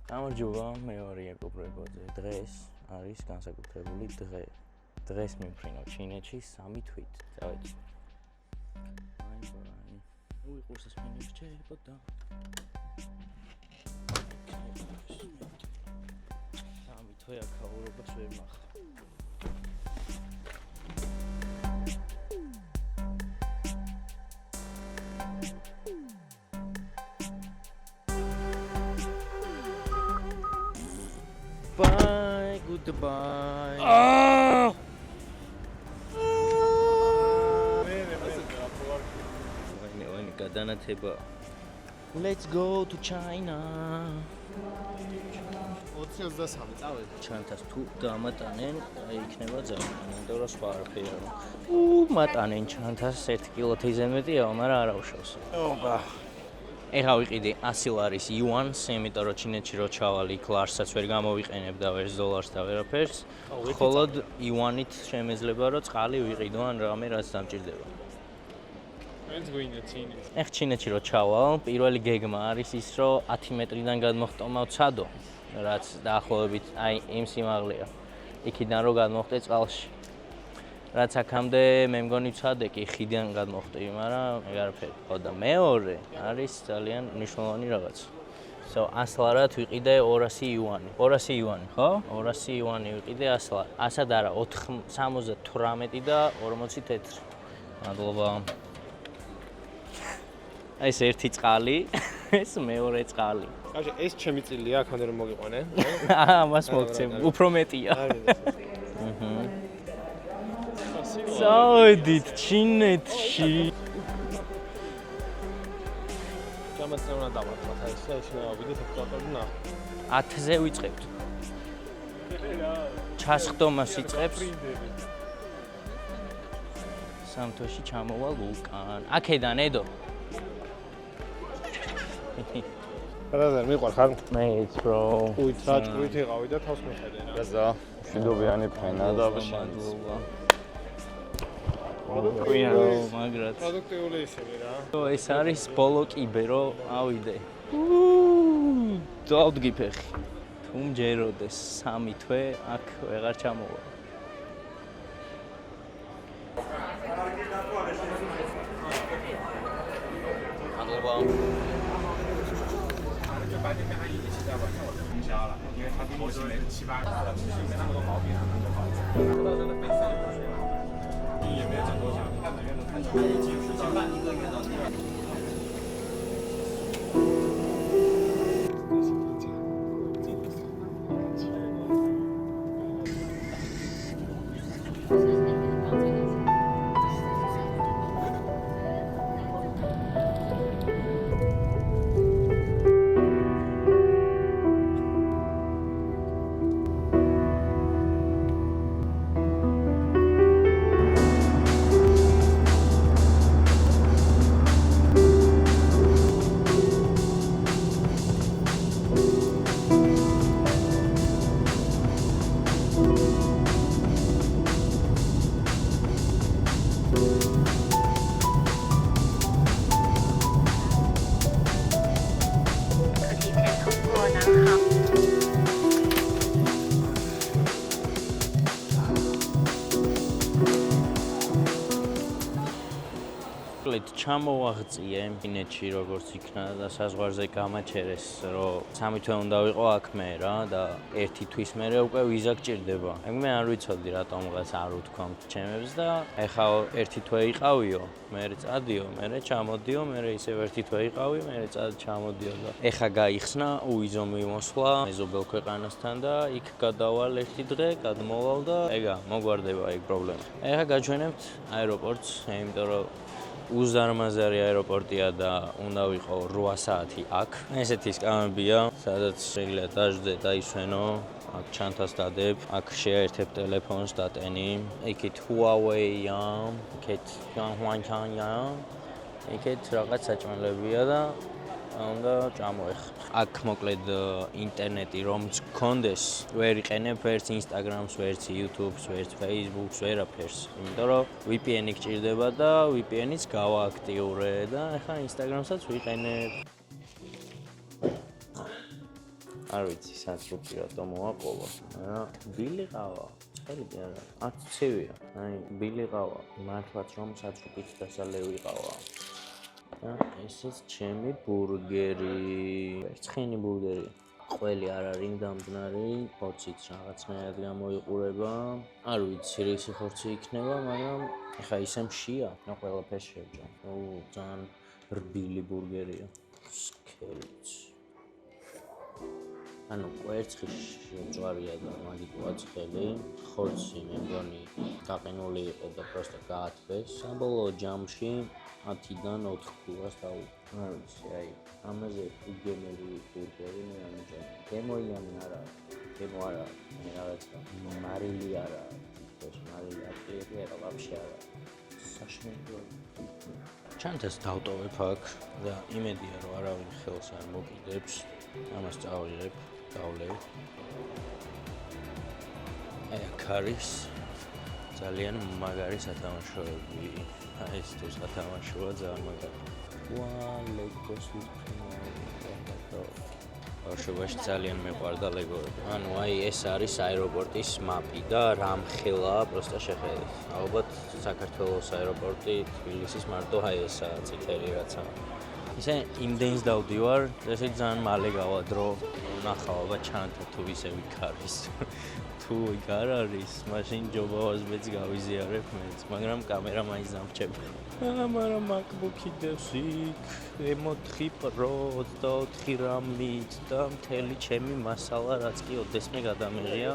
გამარჯობა, მე ვარ იაკობ რებოძე. დღეს არის განსაკუთრებული დღე. დღეს მივფრინავ ჩინეთში 3 თვით. წავედი. უიყურს ეს ფინი რჩებოდა. 3 თვე აქაურობას ვერ ნახა. Bye, goodbye. Ვაინე გადანათება. Let's go to China. 23 წავედი. ჩანთას თუ დამატანენ, აი იქნება ძალიან. იმიტომ რომ სხვა არაფერი არ მაქვს. მატანენ ჩანთას 1 კილოთი ზემეტია, მაგრამ არ აუშავს. ოპა. ეხა ვიყიდი 100 ლარის იუანს, იმიტომ რომ ჩინეთში რო ჩავალ იქ ლარსაც ვერ გამოვიყენებ და ვერც დოლარს და ვერაფერს. მხოლოდ იუანით შემეძლება რომ წყალი ვიყიდო ან რამე რაც დამჭირდება. When's going to China? ეხ ჩინეთში რო ჩავალ, პირველი გეგმა არის ის რომ 10 მეტრიდან გადმოხტომავ ცადო, რაც დაახლოებით აი იმ სიმაღლეა. იქიდან რო გადმოხტე წყალში. რაც აქამდე მე მგონი ვცადე კი ხიდან გადმოხტი, მაგრამ ეგ არაფერი. ხო და მეორე არის ძალიან მნიშვნელოვანი რაღაც. 100 ლარად ვიყიდე 200 იუანი. 200 იუანი, ხო? 200 იუანი ვიყიდე 100 ლარ. 100 არა, 78 და 40 თეთრი. მადლობა. აი ეს ერთი წყალი, ეს მეორე წყალი. კაცი, ეს ჩემი წილია, აქამდე რომ მოგიყვანე. ამას მოგცემ, უფრო მეტია. წავედით ჩინეთში. გამაცემა უნდა დავაწყოთ, აი ეს ვიდეო ფოტოები ნახ. 10-ზე ვიწყებთ. ჩასხდომას იწყებს. სამთოში ჩამოვალ უკან. აქედან ედო. რაზარ მიყვარ ხარ? მეც bro. უით რა ჭრით იყავი და თავს მიხედე რა. გაზა, მშვიდობიანი ფრენა და მადლობა. პროდუქტიული მაგრად. პროდუქტიული ისინი რა. ეს არის ბოლო კიბე რომ ავიდე. დავდგი ფეხი. თუ მჯეროდეს 3 თვე აქ ვეღარ ჩამოვა. მადლობა. ჩამოვაღწიე ჩინეთში როგორც იქნა და საზღვარზე გამაჩერეს რომ 3 თვე უნდა ვიყო აქ მე რა და 1 თვის მერე უკვე ვიზა გჭირდება. მე არ ვიცოდი რატომღაც არ უთქვამთ ჩემებს და ეხა 1 თვე იყავიო, მე წადიო, მე ჩამოდიო, მე ისევ 1 თვე იყავი, მე ჩამოდიო და ეხა გაიხსნა უიზო მიმოსვლა მეზობელ ქვეყანასთან და იქ გადავალ 1 დღე, გადმოვალ და ეგა მოგვარდება ეგ პრობლემა. ეხა გაჩვენებთ აეროპორტს, იმიტომ რომ უზარმაზარი აეროპორტია და უნდა ვიყო 8 საათი აქ. ესეთი სკამებია, სადაც შეიძლება დაждდე და ისვენო, აქ ჩანთას დადებ, აქ შეერთებ ტელეფონს დატენი. იქით Huawei-ია, იქით Huangshan-ია, იქით რაღაც საჭმელებია და უნდა წამოეხ. აქ მოკლედ ინტერნეტი რომც გქონდეს, ვერ იყენებ ვერც Instagram-ს, ვერც YouTube-ს, ვერც Facebook-ს, ვერაფერს. იმიტომ რომ VPN-ი გჭირდება და VPN-იც გავააქტიურე და ახლა Instagram-საც ვიყენებ. არ ვიცი საცრუპი რატო მოვაყოლა, მაგრამ ბილი ყავა. Ხელი არა, არც ცივია. აი, ბილი ყავა, მართლაც რომ საცრუპით დასალე ვიყავა. და ესეც ჩემი ბურგერი. ერთხენი ბურგერი. ყველი არ არის დამბნარი, ხორციც რაღაცნაირად გამოიყურება. არ ვიცი რისი ხორცი იქნება, მაგრამ ეხა ისე მშია, და ყველაფერს შევჭამ. ძალიან რბილი ბურგერია. სქელიც. ანუ კვერცხი ჯვარია და მაგით ვაწყელი. ხორცი მე მგონი გაყინული იყო და პროსტა გაათბეს. საბოლოო ჯამში 10-დან 4 კილოს დავუყო. არ ვიცი, აი, ამაზე უგემელი ბურგერი მე არ მიჭამე. გემოიანი არა, გემო არა, მე რაღაცა მარილი არა, ეს მარილი აკლიერი არა, ვაფშე არა. საშინელია. ჩანთას დავტოვებ აქ და იმედია რომ არავინ ხელს არ მოკიდებს. ამას წავიღებ, დავლევ. აი აქ არის ძალიან მაგარი სათამაშოები. აი ეს თუ სათამაშოა ძალიან მაგარი. ლეგოს ბავშვობაში ძალიან მეყვარდა ლეგოები. ანუ აი ეს არის აეროპორტის მაპი და რამხელა პროსტა შეხედეთ. ალბათ საქართველოს აეროპორტი თბილისის მარტო აი ესაა წითელი რაცა. ისე იმდენს დავდივარ, ესე ძალიან მალე გავადრო. ნახავ ჩანთა თუ ისე ვიქარის. თუ იქ არ არის, მაშინ ჯობავას მეც გავიზიარებ მეც, მაგრამ კამერა მაინც დამრჩება. მაგრამ MacBook-ი დევს იქ M4 Pro 24 RAM-ით და მთელი ჩემი მასალა, რაც კი ოდესმე გადამეღია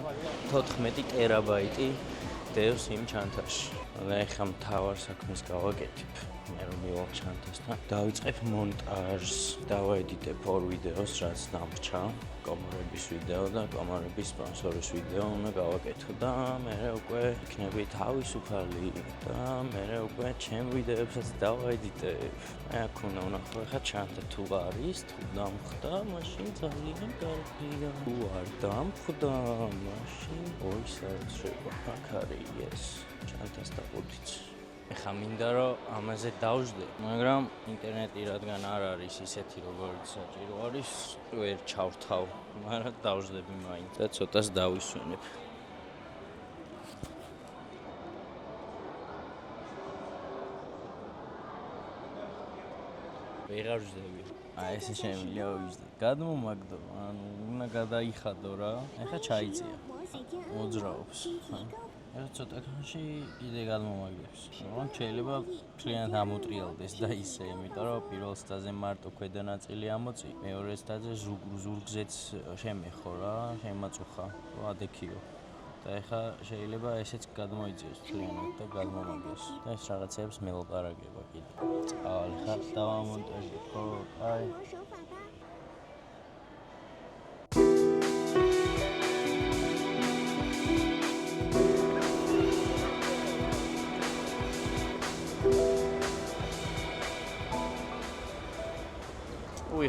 14 ტერაბაიტი დევს იმ ჩანთაში. და ეხლა მთავარ საქმეს გავაკეთებ. მე რომ მივალ ჩანთასთან, დავიწყებ მონტაჟს, დავაედიტებ 2 ვიდეოს, რაც დამრჩა. კომარების ვიდეო და კომარების სპონსორის ვიდეო უნდა გავაკეთო და მე უკვე იქნები თავისუფალი და მე უკვე ჩემ ვიდეოებსაც დავაედიტებ. აი აქ უნდა ვნახო ხა ჩანთა თუ არის, თუ დამხვდა, მაშინ ძალიან კარგია. თუ არ დამხვდა, მაშინ ორი საერთოდ აქ არის ეს ჩანთას დაყუდიც. ეხა მინდა რომ ამაზე დავждე, მაგრამ ინტერნეტი რადგან არ არის ისეთი როგორც საჭირო არის, ვერ ჩავრთავ, მაგრამ დავждები მაინც და ცოტას დავისვენებ. ვეღარ ვждები. აი ესე შემიძლია ვიждე. გადმომაგდო, ანუ უნდა გადაიხადო რა. ეხა ჩაიწია. მოძრაობს. ეს ცოტა ხანში კიდე გადმომაგდებს. რომ შეიძლება მთლიანად ამოტრიალდეს და ისე, იმიტომ რომ პირველ სტაზე მარტო ქვედა ნაწილი ამოწი, მეორე სტაზე ზურგზეც შემეხო რა, შემაწუხა, რომ ადექიო. და ეხა შეიძლება ესეც გადმოიწიოს მთლიანად და გადმომაგდეს. და ეს რაღაცებს მელაპარაკება კიდე. წავალი ხარ დავამონტაჟე, ხო, აი.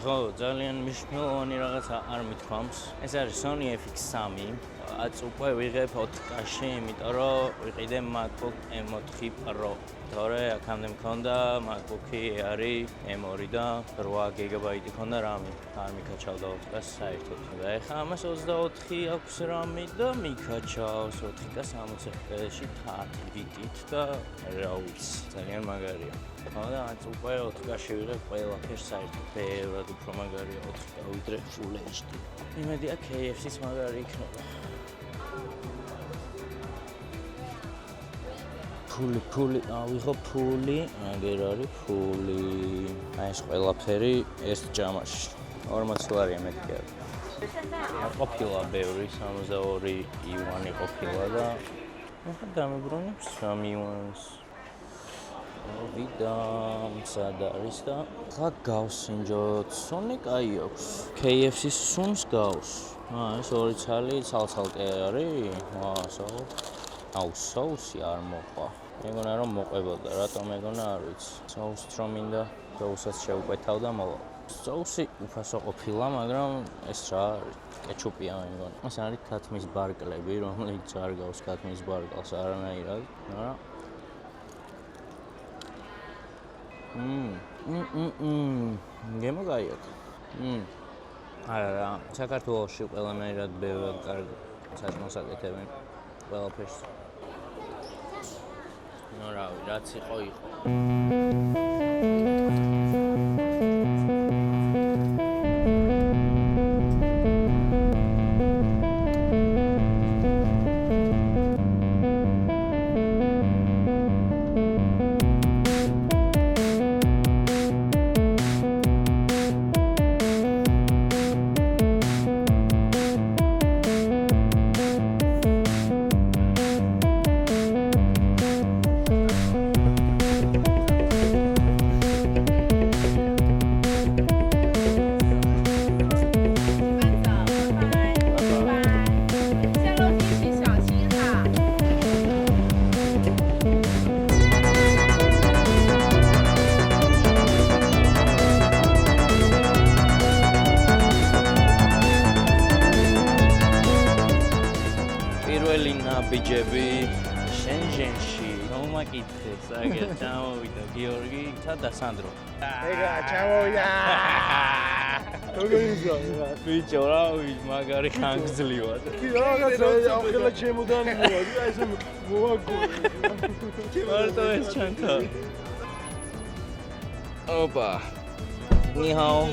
ხო, ძალიან მნიშვნელოვანი რაღაცა არ მithქვამს. ეს არის Sony FX3. აც უკვე ვიღებ 4K-ში, იმიტომ რომ ვიყიდე MacBook M4 Pro. თორე აქამდე მქონდა MacBook-ი არის M2 და 8 GB ქონდა RAM-ი. არ მიკაჩავდა 4K-ს საერთოდ. და ეხლა ამას 24 აქვს RAM-ი და მიკაჩავს 4K 60 FPS-ში 10 GB-ით და რა ვიცი, ძალიან მაგარია. და აც უკვე 4K-ში ვიღებ ყველაფერს საერთოდ. ბევრად უფრო მაგარია 4K ვიდრე Full HD. იმედია KFC-ს მაგარი იქნება. ფული, ავიღო ფული, აგერ არის ფული. აი ეს ყველაფერი ეს ჯამაში. 40 ლარია მეტი არ. ყოფილა ბევრი 62 იუანი ყოფილა და ახლა დამებრუნებს 3 იუანს. ვიდამ სად არის და ხა გავსინჯოთ. Sony კაი აქვს. KFC-ს სუნს გავს. ეს ორი ცალი ცალ-ცალკე არის. აუ, соуსი არ მოყვა. მეგონა რომ მოყვებოდა, რატომ მეგონა არ ვიცი. соуს რომ მინდა, соуსაც შევკვეთავ და მოვა. соуსი უფასო ყოფილა, მაგრამ ეს რა არის? კეჩუპია მეგონა. ეს არის ქათმის ბარკლები, რომელიც არ გავს ქათმის ბარკლს არანაირად, მაგრამ გემო გაიაკ. არა, საქართველოში ყველანაირად ბევრად კარგი საჭმელს აკეთებენ ყველაფერს. ნუ რავი, რაც იყო. ბიჯები შენჟენში მომაკითხეს აგერ ჩამოვიდა გიორგი და სანდრო. ეგა ჩამოვიდა. როგორ იზრდა? ბიჭო რა მაგარი ხანგრძლივად. კი რაღაცა ახლა ჩემოდანია, აი ეს მოაგო. მარტო ეს ჩანთა. ოპა. ნიჰაო.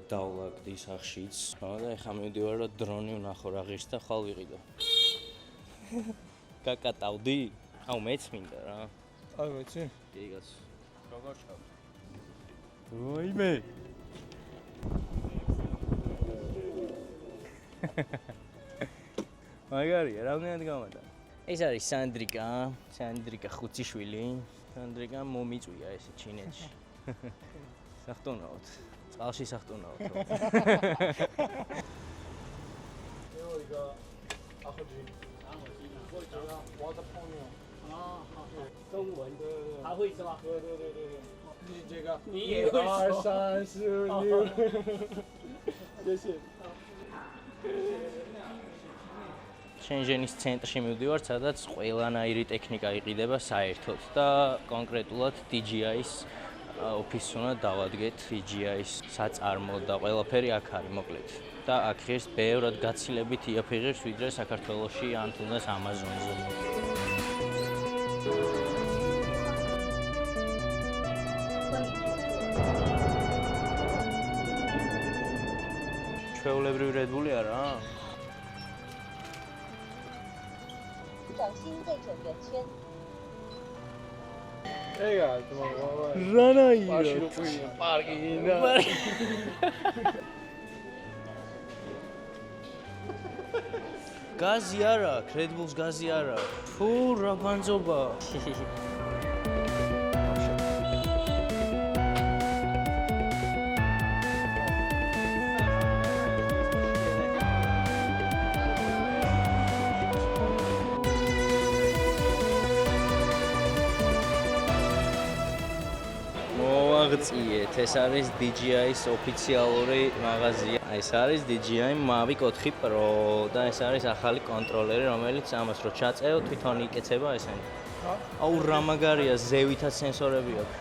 დავლაგდი სახშიც. და ეხლა მივდივარ რომ დრონი ვნახო რა ღირს და ხვალ ვიყიდო. გაკატავდი? აუ მეც მინდა რა. აი ვიცი? კი გას. როგორ ჩავ? ვაიმე. მაგარია, რამდენად გამადა? ეს არის სანდრიკა ხუციშვილი. სანდრიკა მომიწვია ესე ჩინეთში. სახტუნაოდ. წყალში სახტუნაოდ. ეოიგა ახოჯი.中文他会是吧？对，你这个你也会说。2、3、4、6，谢谢。შენჟენის ცენტრში მივდივართ, სადაც ყველანაირი ტექნიკა იყიდება საერთოდ და კონკრეტულად DJI-ის ოფისს უნდა დავადგეთ, DJI-ის საწარმო და ყველაფერი აქ არის მოკლედ. და აქ ღირს ბევრად გაცილებით იაფიღებს ვიდრე საქართველოში ან თუნდაც Amazon-ზე. ჩვეულებრივ Red Bull-ი არა? 掌心对准圆圈。 ეგა თქმა რანაირად? პარკი და გაზი არა, Red Bull-ს გაზი არა. ფუ, რა ბანძობა. მოვაღწიეთ, ეს არის DJI-ის ოფიციალური მაღაზია. ეს არის DJI Mavic 4 Pro და ეს არის ახალი კონტროლერი, რომელიც ამას რო ჩაწევ, თვითონ იკეცება ესენი. აუ რა მაგარია, ზევითაც სენსორები აქვს.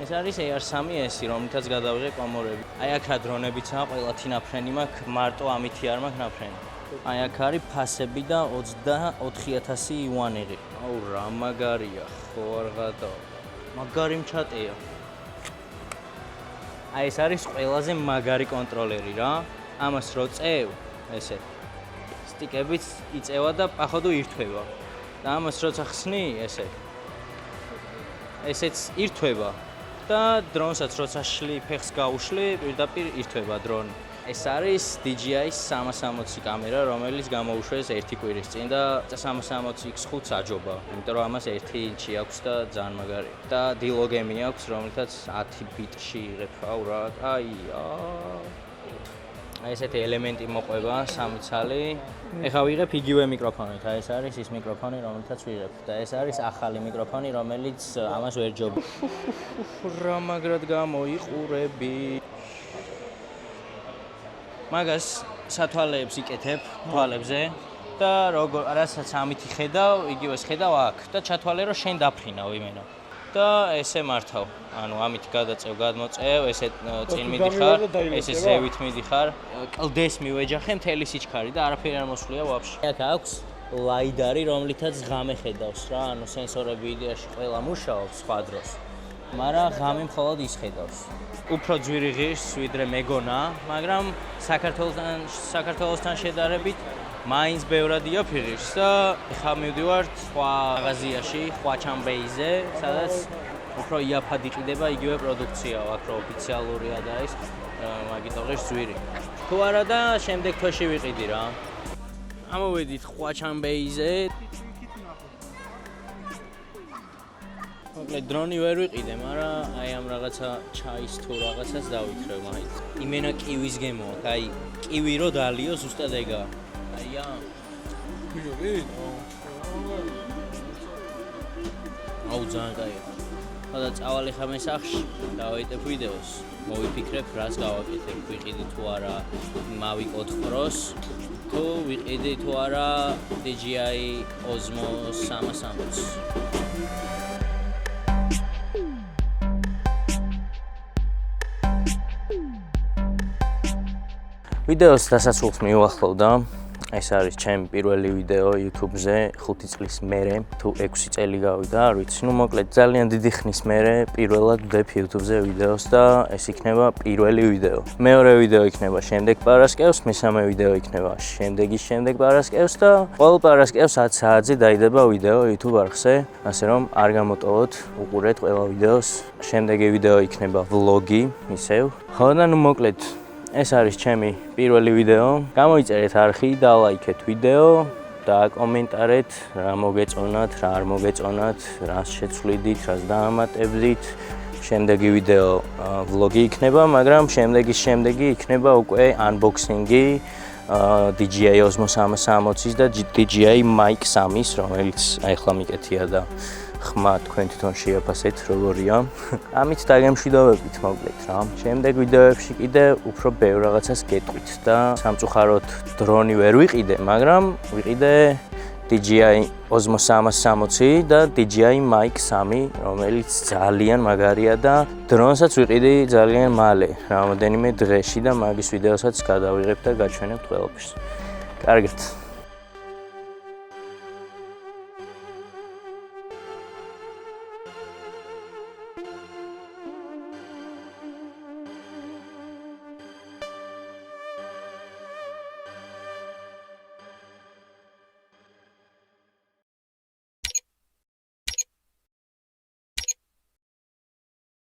ეს არის AR3S-ი, რომლითაც გადავიღე კამერები. აი აქ რა დრონებიცაა, ყველათი ნაფრენი მაქვს, მარტო ამითი არ მაქვს ნაფრენი. აი აქ არის ფასები და 24000 იუანი. აუ რა მაგარია, ხო არ გადავა. მაგარი მჩატეა. აი ეს არის ყველაზე მაგარი კონტროლერი რა. ამას რო წევ, ესე სტიკებიც იწევა და პახოვდო ირთვება. და ამას როცა ხსნი, ესე ესეც ირთვება და დრონსაც როცა შლი, ფეხს გაუშლი, პირდაპირ ირთვება დრონი. ეს არის DJI-ის 360 კამერა, რომელიც გამოუშვეს 1 კვირის წინ და 360X5-ს აჯობა. იმიტომ რომ ამას 1 ინჩი აქვს და ძალიან მაგარია. და დილოგემი აქვს, რომელთაც 10 ბიტში იღებ. აუ რა, აია. აი ესეთი ელემენტი მოყვება, 3 ცალი. ეხლა ვიღებ იგივე მიკროფონით. აი ეს არის ის მიკროფონი, რომელთაც ვიღებ. და ეს არის ახალი მიკროფონი, რომელიც ამას ვერ ჯობ. რა მაგრად გამოიყურები. მაგას სათვალეებს იკეთებ თვალებზე და როგორ რასაც ამითი ხედავ, იგივეს ხედავ აქ და ჩათვალე რომ შენ დაფრინავ იმენა. და ესე მართავ. ანუ ამით გადაწევ, გადმოწევ, ესე წინ მიდიხარ, ესე ზევით მიდიხარ. კლდეს მივეჯახე მთელი სიჩქარე და არაფერი არ მოსვლია ვაფშე. აქ აქვს ლაიდარი, რომლითაც ღამე ხედავს რა, ანუ სენსორები იდეაში ყველა მუშაობს სხვა დროს. მაგრამ ღამე მხოლოდ ის ხედავს. უფრო ძვირი ღირს, ვიდრე მეგონა, მაგრამ საქართველოსთან შედარებით მაინც ბევრად იაფიღებს და ხა მივდივართ სხვა მაღაზიაში, ხვაჩამბეიზე, სადაც უფრო იაფად იყიდება იგივე პროდუქციაა, აქ რო ოფიციალურია და ის მაგით აღარ ძვირი. თუ არა და შემდეგ თვეში ვიყიდი რა. ამოვედით ხვაჩამბეიზე. მოკლედ დრონი ვერ ვიყიდე, მაგრამ აი ამ რაღაცა ჩაის თუ რაღაცას დავითრევ მაინც. იმენა კივის გემოა, აი კივი რო დალიო ზუსტად ეგაა. აია. აუ ძალიან კაია. ხოდა წავალ ხა მე სახში, დავაიტებ ვიდეოს, მოვიფიქრებ რას გავაკეთებ, ვიყიდი თუ არა Mavic 4 Pro-ს, თუ ვიყიდი თუ არა DJI Osmo 360-ს. ვიდეოს დასასრულს მივახლოვდა. ეს არის ჩემი პირველი ვიდეო YouTube-ზე 5 წლის მერე, თუ 6 წელი გავიდა, არ ვიცი. ნუ მოკლედ ძალიან დიდი ხნის მერე პირველად ვდებ YouTube-ზე ვიდეოს და ეს იქნება პირველი ვიდეო. მეორე ვიდეო იქნება შემდეგ პარასკევს, მესამე ვიდეო იქნება შემდეგ პარასკევს და ყოველ პარასკევს 10 საათზე დაიდება ვიდეო YouTube არხზე, ასე რომ არ გამოტოვოთ, უყურეთ ყველა ვიდეოს. შემდეგი ვიდეო იქნება ვლოგი, ისევ. ხო და ნუ მოკლედ ეს არის ჩემი პირველი ვიდეო. გამოიწერეთ არხი და ლაიქეთ ვიდეო და კომენტარეთ რა მოგეწონათ, რა არ მოგეწონათ, რას შეცვლიდით, რას დაამატებდით. შემდეგი ვიდეო ვლოგი იქნება, მაგრამ შემდეგი იქნება უკვე unboxing-ი DJI Osmo 360-ის და DJI Mic 3-ის, რომელიც ახლა მიკეთია და ხმა თქვენ თვითონ შეაფასეთ როგორია. ამით დაგემშვიდობებით მოკლედ რა. შემდეგ ვიდეოებში კიდე უფრო ბევრ რაღაცას გეტყვით და სამწუხაროდ დრონი ვერ ვიყიდე, მაგრამ ვიყიდე DJI Osmo 360 და DJI Mic 3, რომელიც ძალიან მაგარია და დრონსაც ვიყიდი ძალიან მალე, რამოდენიმე დღეში და მაგის ვიდეოსაც გადავიღებ და გაჩვენებთ ყველაფერს. კარგად.